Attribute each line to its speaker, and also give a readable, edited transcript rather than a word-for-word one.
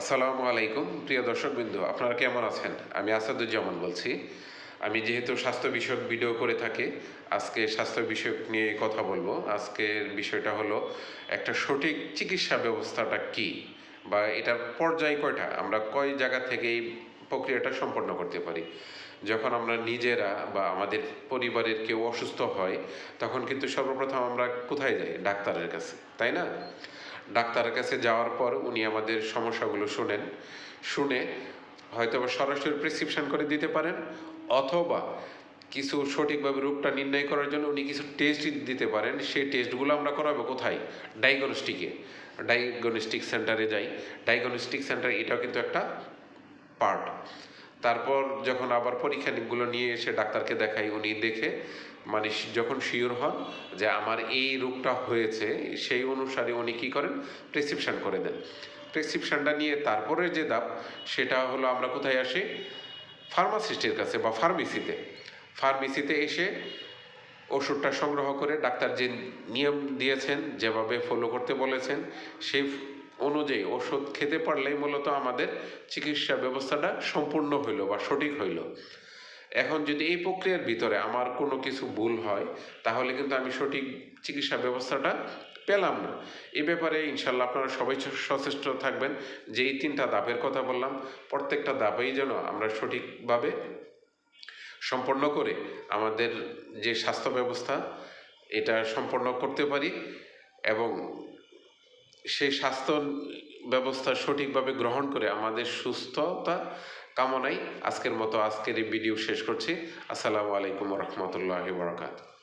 Speaker 1: আসসালামু আলাইকুম প্রিয় দর্শকবৃন্দ, আপনারা কেমন আছেন? আমি আসাদুজ্জামান বলছি। আমি যেহেতু স্বাস্থ্য বিষয়ক ভিডিও করে থাকি, আজকে স্বাস্থ্য বিষয়ক নিয়ে কথা বলবো। আজকের বিষয়টা হলো একটা সঠিক চিকিৎসা ব্যবস্থাটা কি, বা এটার পর্যায় কয়টা, আমরা কয় জায়গা থেকে এই প্রক্রিয়াটা সম্পন্ন করতে পারি। যখন আমরা নিজেরা বা আমাদের পরিবারের কেউ অসুস্থ হয়, তখন কিন্তু সর্বপ্রথম আমরা কোথায় যাই? ডাক্তারের কাছে, তাই না? ডাক্তারের কাছে যাওয়ার পর উনি আমাদের সমস্যাগুলো শুনে হয়তো বা সরাসরি প্রেসক্রিপশন করে দিতে পারেন, অথবা কিছু সঠিকভাবে রোগটা নির্ণয় করার জন্য উনি কিছু টেস্ট দিতে পারেন। সেই টেস্টগুলো আমরা করাবো কোথায়? ডায়াগনস্টিক সেন্টারে যাই। ডায়াগনস্টিক সেন্টার এটাও কিন্তু একটা পার্ট। তারপর যখন আবার পরীক্ষাগুলো নিয়ে এসে ডাক্তারকে দেখাই, উনি দেখে মানে যখন শিওর হন যে আমার এই রোগটা হয়েছে, সেই অনুসারে উনি কী করেন? প্রেসক্রিপশান করে দেন। প্রেসক্রিপশানটা নিয়ে তারপরে যে ধাপ, সেটা হলো আমরা কোথায় আসি? ফার্মাসিস্টের কাছে বা ফার্মেসিতে এসে ওষুধটা সংগ্রহ করে ডাক্তার যে নিয়ম দিয়েছেন, যেভাবে ফলো করতে বলেছেন, সেই অনুযায়ী ওষুধ খেতে পারলেই মূলত আমাদের চিকিৎসা ব্যবস্থাটা সম্পূর্ণ হইল বা সঠিক হইল। এখন যদি এই প্রক্রিয়ার ভিতরে আমার কোনো কিছু ভুল হয়, তাহলে কিন্তু আমি সঠিক চিকিৎসা ব্যবস্থাটা পেলাম না। এ ব্যাপারে ইনশাল্লাহ আপনারা সবাই সচেষ্ট থাকবেন যে এই 3টা ধাপের কথা বললাম, প্রত্যেকটা ধাপেই যেন আমরা সঠিকভাবে সম্পন্ন করে আমাদের যে স্বাস্থ্য ব্যবস্থা এটা সম্পন্ন করতে পারি, এবং সেই স্বাস্থ্য ব্যবস্থা সঠিকভাবে গ্রহণ করে আমাদের সুস্থতা কামনায় আজকের এই ভিডিও শেষ করছি। আসসালামু আলাইকুম রহমতুল্লাহি ওয়া বারাকাতুহু।